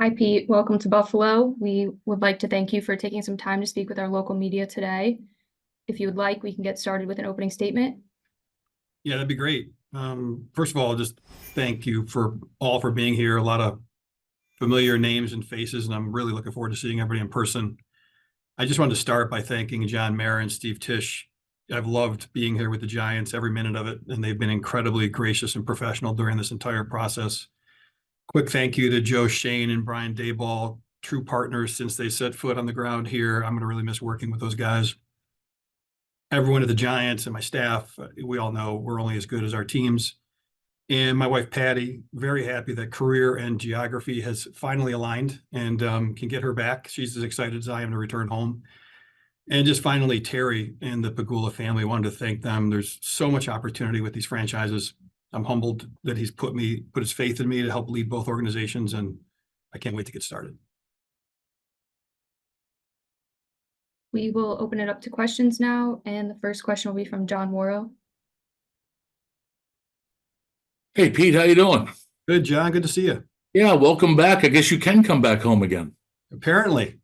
Hi, Pete. Welcome to Buffalo. We would like to thank you for taking some time to speak with our local media today. If you would like, we can get started with an opening statement. Yeah, that'd be great. First of all, just thank you for being here. A lot of familiar names and faces, and I'm really looking forward to seeing everybody in person. I just wanted to start by thanking John Mayer and Steve Tisch. I've loved being here with the Giants every minute of it, and they've been incredibly gracious and professional during this entire process. Quick thank you to Joe Shane and Brian Dayball, true partners since they set foot on the ground here. I'm going to really miss working with those guys. Everyone at the Giants and my staff, we all know we're only as good as our teams. And my wife, Patty, very happy that career and geography has finally aligned and can get her back. She's as excited as I am to return home. And just finally, Terry and the Pagula family, wanted to thank them. There's so much opportunity with these franchises. I'm humbled that he's put his faith in me to help lead both organizations, and I can't wait to get started. We will open it up to questions now, and the first question will be from John Morrow. Hey, Pete, how you doing? Good, John. Good to see you. Yeah, welcome back. I guess you can come back home again. Apparently.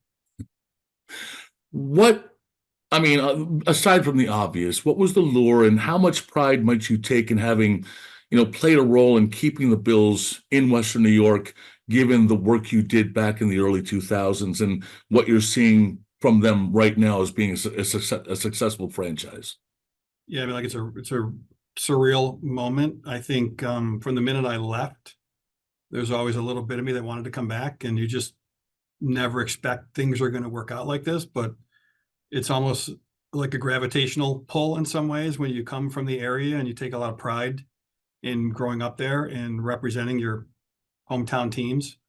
Aside from the obvious, what was the lure and how much pride might you take in having, played a role in keeping the Bills in Western New York, given the work you did back in the early 2000s and what you're seeing from them right now as being a successful franchise? Yeah, it's a surreal moment. I think from the minute I left, there's always a little bit of me that wanted to come back, and you just never expect things are going to work out like this, but it's almost like a gravitational pull in some ways when you come from the area and you take a lot of pride in growing up there and representing your hometown teams.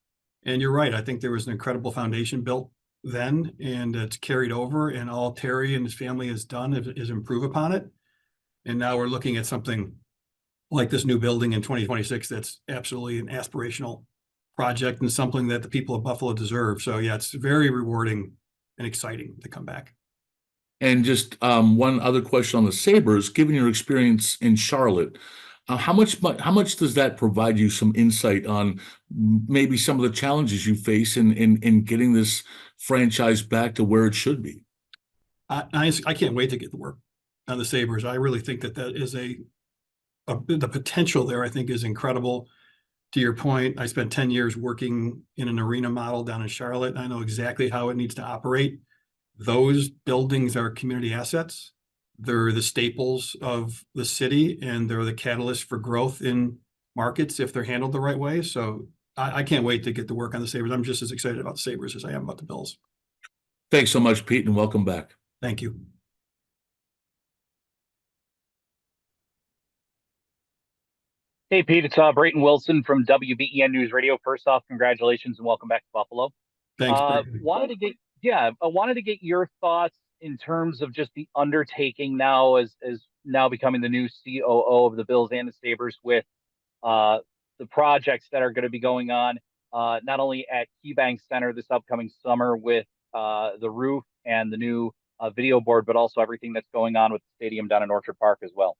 And you're right. I think there was an incredible foundation built then, and it's carried over, and all Terry and his family has done is improve upon it. And now we're looking at something like this new building in 2026 that's absolutely an aspirational project and something that the people of Buffalo deserve. So yeah, it's very rewarding and exciting to come back. And just one other question on the Sabres, given your experience in Charlotte, how much does that provide you some insight on maybe some of the challenges you face in getting this franchise back to where it should be? I can't wait to get to work on the Sabres. I really think that is the potential there, I think, is incredible. To your point, I spent 10 years working in an arena model down in Charlotte. I know exactly how it needs to operate. Those buildings are community assets. They're the staples of the city, and they're the catalyst for growth in markets if they're handled the right way. So I can't wait to get to work on the Sabres. I'm just as excited about the Sabres as I am about the Bills. Thanks so much, Pete, and welcome back. Thank you. Hey, Pete, it's Brayton Wilson from WBEN News Radio. First off, congratulations and welcome back to Buffalo. Thanks. I wanted to get your thoughts in terms of just the undertaking now as now becoming the new COO of the Bills and the Sabres with the projects that are going to be going on, not only at KeyBank Center this upcoming summer with the roof and the new video board, but also everything that's going on with the stadium down in Orchard Park as well.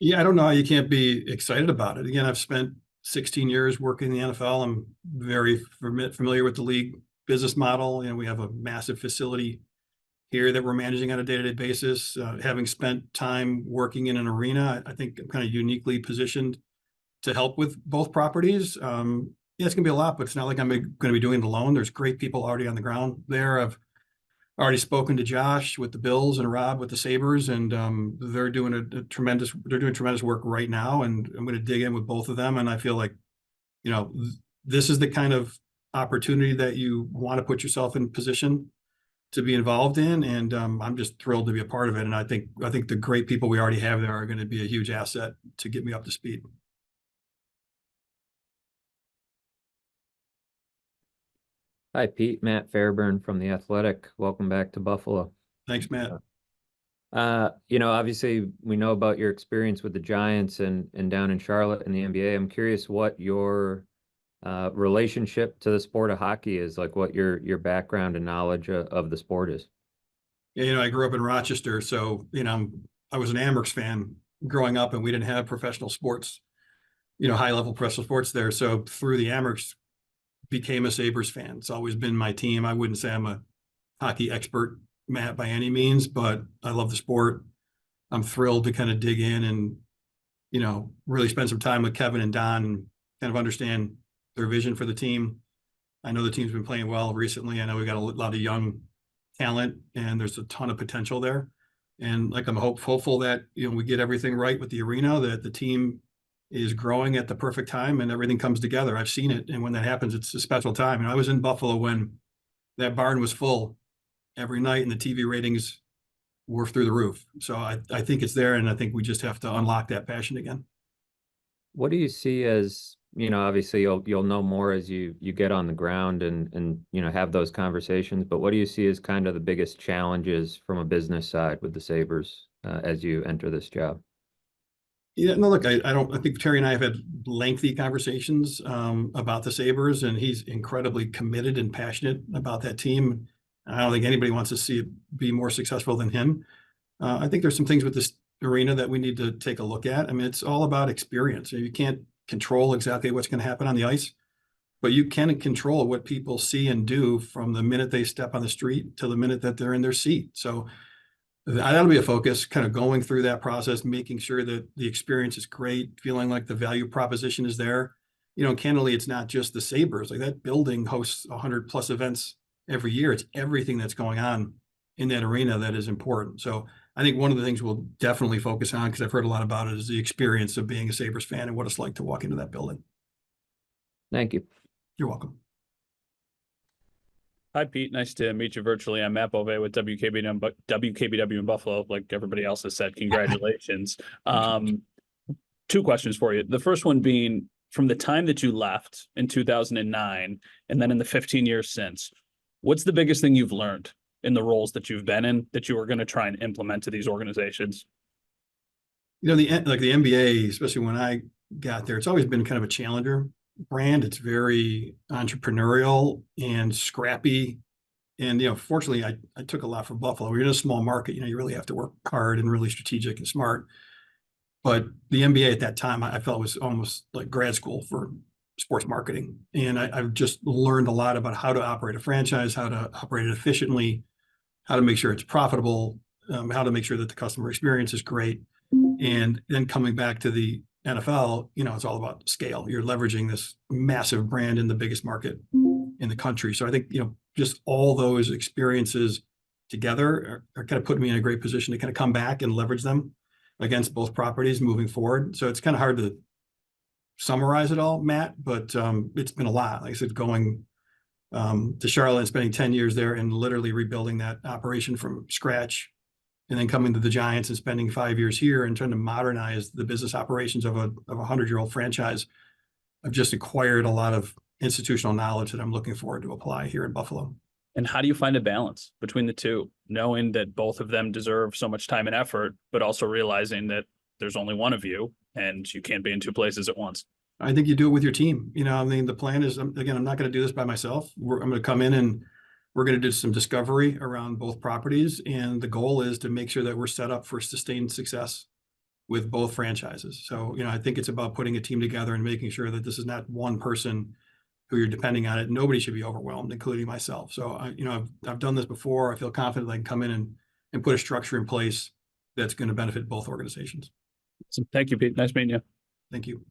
Yeah, I don't know how you can't be excited about it. Again, I've spent 16 years working in the NFL. I'm very familiar with the league business model. We have a massive facility here that we're managing on a day-to-day basis. Having spent time working in an arena, I think I'm kind of uniquely positioned to help with both properties. Yeah, it's going to be a lot, but it's not like I'm going to be doing it alone. There's great people already on the ground there. I've already spoken to Josh with the Bills and Rob with the Sabres, and they're doing tremendous work right now. And I'm going to dig in with both of them. And I feel like, this is the kind of opportunity that you want to put yourself in position to be involved in. And I'm just thrilled to be a part of it. And I think the great people we already have there are going to be a huge asset to get me up to speed. Hi, Pete. Matt Fairburn from The Athletic. Welcome back to Buffalo. Thanks, Matt. Obviously we know about your experience with the Giants and down in Charlotte in the NBA. I'm curious what your relationship to the sport of hockey is, like what your background and knowledge of the sport is. Yeah, I grew up in Rochester, so I was an Amherst fan growing up, and we didn't have professional sports, high level professional sports there. So through the Amherst became a Sabres fan. It's always been my team. I wouldn't say I'm a hockey expert, Matt, by any means, but I love the sport. I'm thrilled to kind of dig in and, really spend some time with Kevin and Don and kind of understand their vision for the team. I know the team's been playing well recently. I know we got a lot of young talent and there's a ton of potential there. And like, I'm hopeful that, we get everything right with the arena, that the team is growing at the perfect time and everything comes together. I've seen it. And when that happens, it's a special time. And I was in Buffalo when that barn was full every night and the TV ratings were through the roof. So I think it's there. And I think we just have to unlock that passion again. What do you see as, obviously you'll know more as you get on the ground and have those conversations, but what do you see as kind of the biggest challenges from a business side with the Sabres as you enter this job? Yeah, no, look, I think Terry and I have had lengthy conversations about the Sabres, and he's incredibly committed and passionate about that team. I don't think anybody wants to see it be more successful than him. I think there's some things with this arena that we need to take a look at. I mean, it's all about experience. You can't control exactly what's going to happen on the ice, but you can control what people see and do from the minute they step on the street to the minute that they're in their seat. So that'll be a focus, kind of going through that process, making sure that the experience is great, feeling like the value proposition is there. Candidly, it's not just the Sabres. Like, that building hosts 100+ events every year. It's everything that's going on in that arena that is important. So I think one of the things we'll definitely focus on, because I've heard a lot about it, is the experience of being a Sabres fan and what it's like to walk into that building. Thank you. You're welcome. Hi, Pete. Nice to meet you virtually. I'm Matt Bove with WKBW in Buffalo. Like everybody else has said, congratulations. Two questions for you. The first one being, from the time that you left in 2009, and then in the 15 years since, what's the biggest thing you've learned in the roles that you've been in that you were going to try and implement to these organizations? The NBA, especially when I got there, it's always been kind of a challenger brand. It's very entrepreneurial and scrappy. And, fortunately, I took a lot from Buffalo. We're in a small market. You really have to work hard and really strategic and smart. But the NBA at that time, I felt was almost like grad school for sports marketing. And I've just learned a lot about how to operate a franchise, how to operate it efficiently, how to make sure it's profitable, how to make sure that the customer experience is great. And then coming back to the NFL, it's all about scale. You're leveraging this massive brand in the biggest market in the country. So I think, just all those experiences together are kind of putting me in a great position to kind of come back and leverage them against both properties moving forward. So it's kind of hard to summarize it all, Matt, but it's been a lot. Like I said, going to Charlotte and spending 10 years there and literally rebuilding that operation from scratch, and then coming to the Giants and spending 5 years here and trying to modernize the business operations of a 100-year-old franchise. I've just acquired a lot of institutional knowledge that I'm looking forward to apply here in Buffalo. And how do you find a balance between the two, knowing that both of them deserve so much time and effort, but also realizing that there's only one of you and you can't be in two places at once? I think you do it with your team. The plan is, again, I'm not going to do this by myself. I'm going to come in and we're going to do some discovery around both properties. And the goal is to make sure that we're set up for sustained success with both franchises. So, I think it's about putting a team together and making sure that this is not one person who you're depending on it. Nobody should be overwhelmed, including myself. So, I've done this before. I feel confident I can come in and put a structure in place that's going to benefit both organizations. So thank you, Pete. Nice meeting you. Thank you.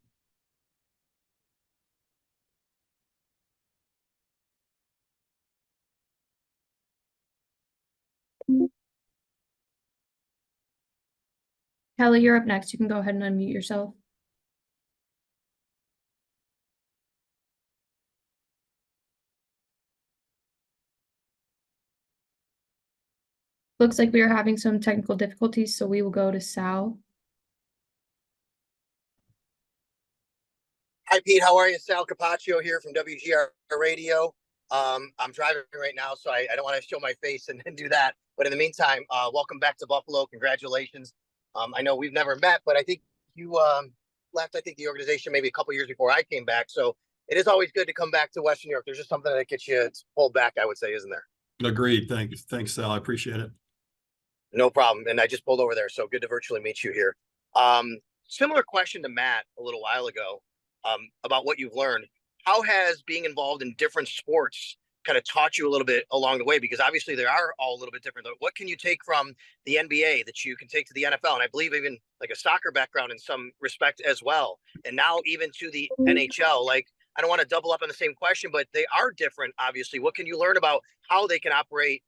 Kelly, you're up next. You can go ahead and unmute yourself. Looks like we are having some technical difficulties, so we will go to Sal. Hi, Pete. How are you? Sal Capaccio here from WGR Radio. I'm driving right now, so I don't want to show my face and do that. But in the meantime, welcome back to Buffalo. Congratulations. I know we've never met, but I think you left, the organization maybe a couple years before I came back. So it is always good to come back to Western New York. There's just something that gets you pulled back, I would say, isn't there? Agreed. Thanks, Sal. I appreciate it. No problem. And I just pulled over there, so good to virtually meet you here. Similar question to Matt a little while ago about what you've learned. how has being involved in different sports kind of taught you a little bit along the way? Because obviously they are all a little bit different. What can you take from the NBA that you can take to the NFL? And I believe even like a soccer background in some respect as well. And now even to the NHL, like, I don't want to double up on the same question, but they are different, obviously. What can you learn about how they can operate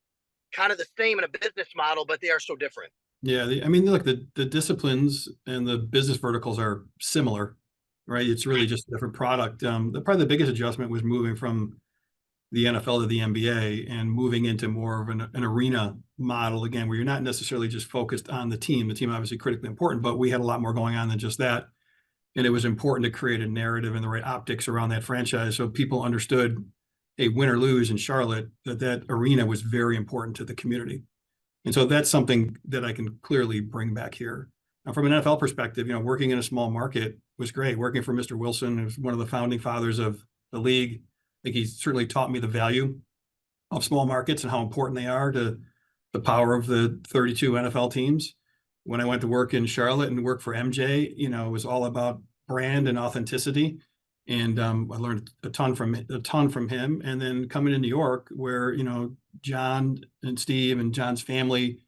kind of the same in a business model, but they are so different? Yeah, I mean, look, the disciplines and the business verticals are similar, right? It's really just a different product. Probably the biggest adjustment was moving from the NFL to the NBA and moving into more of an arena model again, where you're not necessarily just focused on the team. The team obviously critically important, but we had a lot more going on than just that. And it was important to create a narrative and the right optics around that franchise so people understood, hey, win or lose in Charlotte, that arena was very important to the community. And so that's something that I can clearly bring back here. Now, from an NFL perspective, you know, working in a small market was great. Working for Mr. Wilson, who's one of the founding fathers of the league, I think he certainly taught me the value of small markets and how important they are to the power of the 32 NFL teams. When I went to work in Charlotte and work for MJ, you know, it was all about brand and authenticity. And I learned a ton from him. And then coming to New York, where, you know, John and Steve and John's family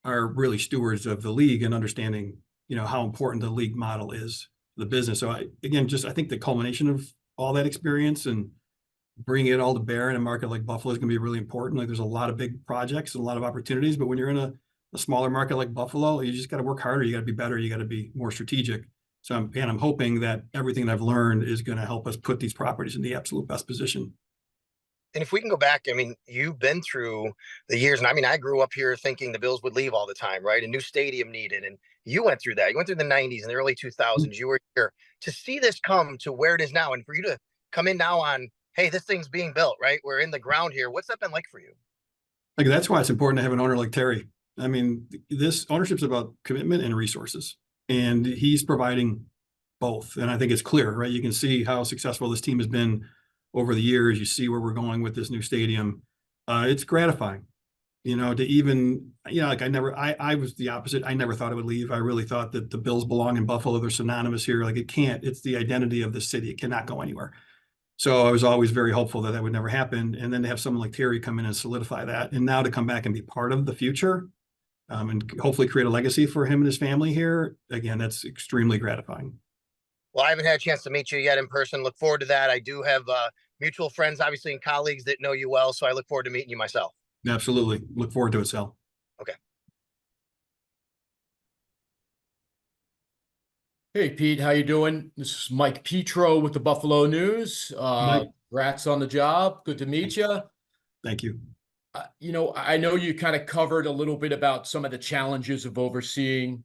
are really stewards of the league and understanding, you know, how important the league model is for the business. So I think the culmination of all that experience and bringing it all to bear in a market like Buffalo is going to be really important. Like, there's a lot of big projects and a lot of opportunities, but when you're in a smaller market like Buffalo, you just got to work harder. You got to be better. You got to be more strategic. So I'm hoping that everything that I've learned is going to help us put these properties in the absolute best position. And if we can go back, I mean, you've been through the years, and I mean, I grew up here thinking the Bills would leave all the time, right? A new stadium needed, and you went through that. You went through the 90s and the early 2000s. You were here to see this come to where it is now, and for you to come in now on, hey, this thing's being built, right? We're in the ground here. What's that been like for you? Like, that's why it's important to have an owner like Terry. I mean, this ownership's about commitment and resources, and he's providing both. And I think it's clear, right? You can see how successful this team has been over the years. You see where we're going with this new stadium. It's gratifying, you know, to even, you know, like I was the opposite. I never thought it would leave. I really thought that the Bills belong in Buffalo. They're synonymous here. Like, it's the identity of the city. It cannot go anywhere. So I was always very hopeful that would never happen. And then to have someone like Terry come in and solidify that, and now to come back and be part of the future, and hopefully create a legacy for him and his family here. Again, that's extremely gratifying. Well, I haven't had a chance to meet you yet in person. Look forward to that. I do have mutual friends, obviously, and colleagues that know you well. So I look forward to meeting you myself. Absolutely. Look forward to it, Sal. Okay. Hey, Pete, how you doing? This is Mike Petro with the Buffalo News. Mike. Congrats on the job. Good to meet you. Thank you. You know, I know you kind of covered a little bit about some of the challenges of overseeing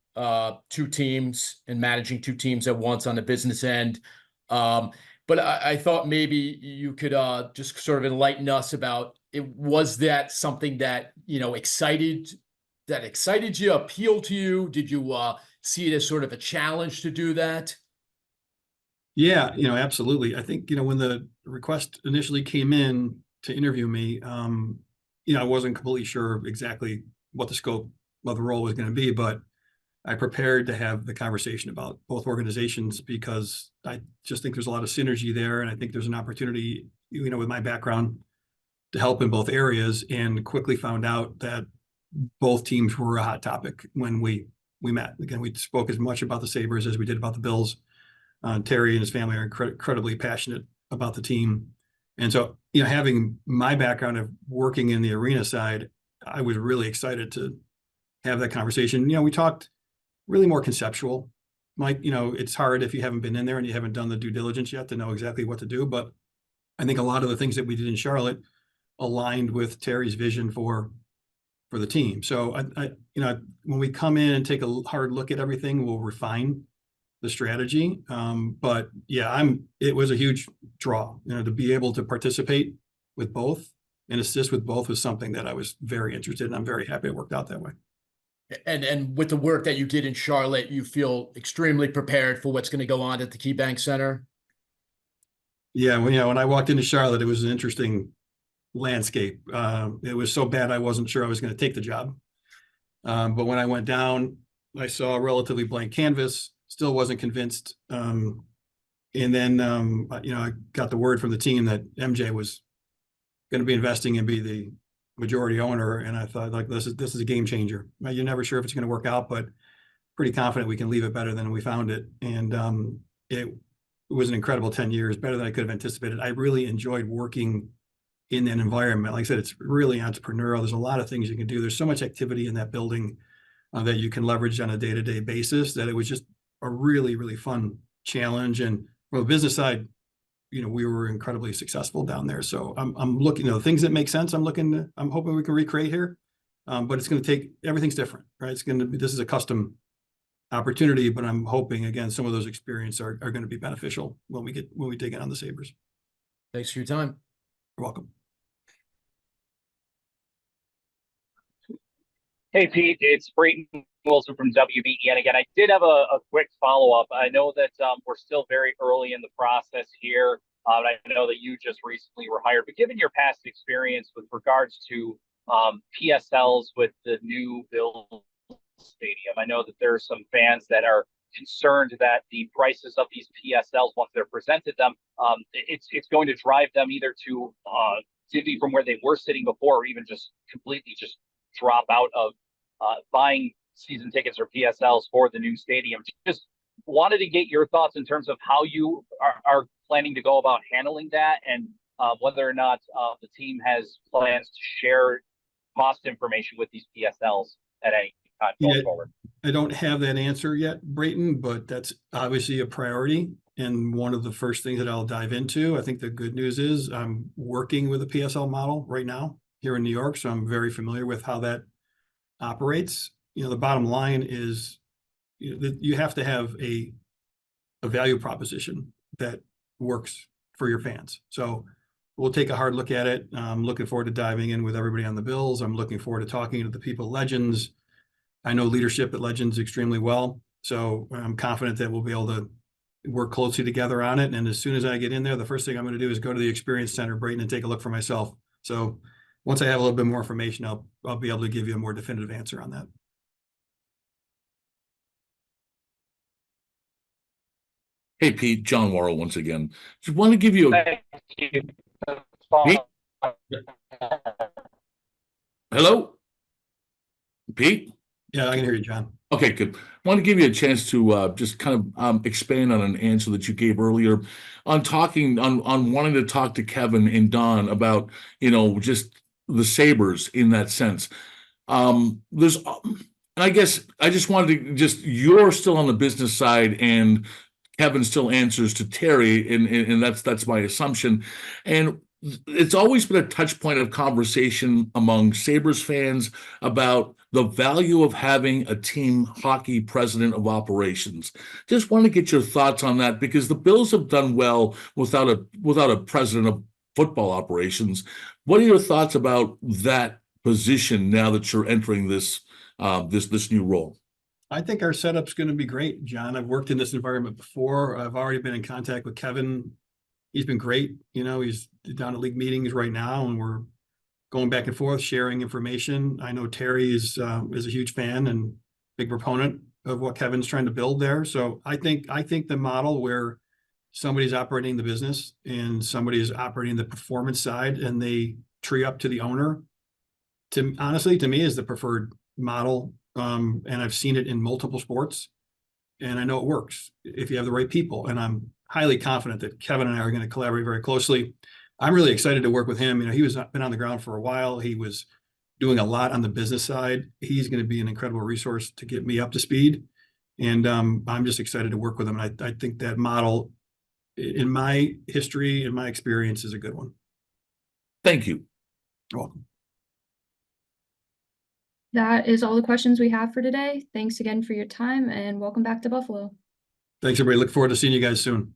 two teams and managing two teams at once on the business end. But I thought maybe you could just sort of enlighten us about it. Was that something that, you know, excited you, appealed to you? Did you see it as sort of a challenge to do that? Yeah, you know, absolutely. I think, you know, when the request initially came in to interview me, you know, I wasn't completely sure exactly what the scope of the role was going to be, but I prepared to have the conversation about both organizations because I just think there's a lot of synergy there. And I think there's an opportunity, you know, with my background to help in both areas, and quickly found out that both teams were a hot topic when we met. Again, we spoke as much about the Sabres as we did about the Bills. Terry and his family are incredibly passionate about the team. And so, you know, having my background of working in the arena side, I was really excited to have that conversation. You know, we talked really more conceptual. Mike, you know, it's hard if you haven't been in there and you haven't done the due diligence yet to know exactly what to do. But I think a lot of the things that we did in Charlotte aligned with Terry's vision for the team. So you know, when we come in and take a hard look at everything, we'll refine the strategy. But yeah, it was a huge draw, you know, to be able to participate with both and assist with both was something that I was very interested in. I'm very happy it worked out that way. And with the work that you did in Charlotte, you feel extremely prepared for what's going to go on at the KeyBank Center? Yeah, well, you know, when I walked into Charlotte, it was an interesting landscape. It was so bad I wasn't sure I was going to take the job. But when I went down, I saw a relatively blank canvas. Still wasn't convinced And then, I got the word from the team that MJ was going to be investing and be the majority owner. And I thought, like, this is a game changer. You're never sure if it's going to work out, but pretty confident we can leave it better than we found it. And it was an incredible 10 years, better than I could have anticipated. I really enjoyed working in that environment. Like I said, it's really entrepreneurial. There's a lot of things you can do. There's so much activity in that building that you can leverage on a day-to-day basis, that it was just a really, really fun challenge. And from the business side, we were incredibly successful down there. So I'm looking, things that make sense. I'm hoping we can recreate here. But it's going to take, everything's different, right? This is a custom opportunity, but I'm hoping, again, some of those experiences are going to be beneficial when we dig in on the Sabres. Thanks for your time. You're welcome. Hey, Pete, it's Brayton Wilson from WBE. And again, I did have a quick follow-up. I know that we're still very early in the process here. I know that you just recently were hired, but given your past experience with regards to PSLs with the new Bills stadium, I know that there are some fans that are concerned that the prices of these PSLs, once they're presented them, it's going to drive them either to divvy from where they were sitting before, or even just completely just drop out of buying season tickets or PSLs for the new stadium. Just wanted to get your thoughts in terms of how you are planning to go about handling that, and whether or not the team has plans to share cost information with these PSLs at any time going forward. I don't have that answer yet, Brayton, but that's obviously a priority and one of the first things that I'll dive into. I think the good news is I'm working with a PSL model right now here in New York, so I'm very familiar with how that operates. The bottom line is, you have to have a value proposition that works for your fans. So we'll take a hard look at it. I'm looking forward to diving in with everybody on the Bills. I'm looking forward to talking to the people at Legends. I know leadership at Legends extremely well, so I'm confident that we'll be able to work closely together on it. And as soon as I get in there, the first thing I'm going to do is go to the Experience Center, Brayton, and take a look for myself. So once I have a little bit more information, I'll be able to give you a more definitive answer on that. Hey, Pete, John Worrell once again. Just want to give you a... Pete? Hello? Pete? Yeah, I can hear you, John. Okay, good. I want to give you a chance to just kind of expand on an answer that you gave earlier on wanting to talk to Kevin and Don about, just the Sabres in that sense. I guess I just wanted to you're still on the business side and Kevin still answers to Terry, and that's my assumption. And it's always been a touch point of conversation among Sabres fans about the value of having a team hockey president of operations. Just want to get your thoughts on that, because the Bills have done well without a president of football operations. What are your thoughts about that position now that you're entering this new role? I think our setup's going to be great, John. I've worked in this environment before. I've already been in contact with Kevin. He's been great. He's down at league meetings right now, and we're going back and forth, sharing information. I know Terry is a huge fan and big proponent of what Kevin's trying to build there. So I think the model where somebody's operating the business and somebody is operating the performance side, and they tree up to the owner, honestly, to me, is the preferred model. And I've seen it in multiple sports, and I know it works if you have the right people. And I'm highly confident that Kevin and I are going to collaborate very closely. I'm really excited to work with him. He was been on the ground for a while. He was doing a lot on the business side. He's going to be an incredible resource to get me up to speed. And I'm just excited to work with him. And I think that model, in my history, in my experience, is a good one. Thank you. You're welcome. That is all the questions we have for today. Thanks again for your time, and welcome back to Buffalo. Thanks, everybody. Look forward to seeing you guys soon.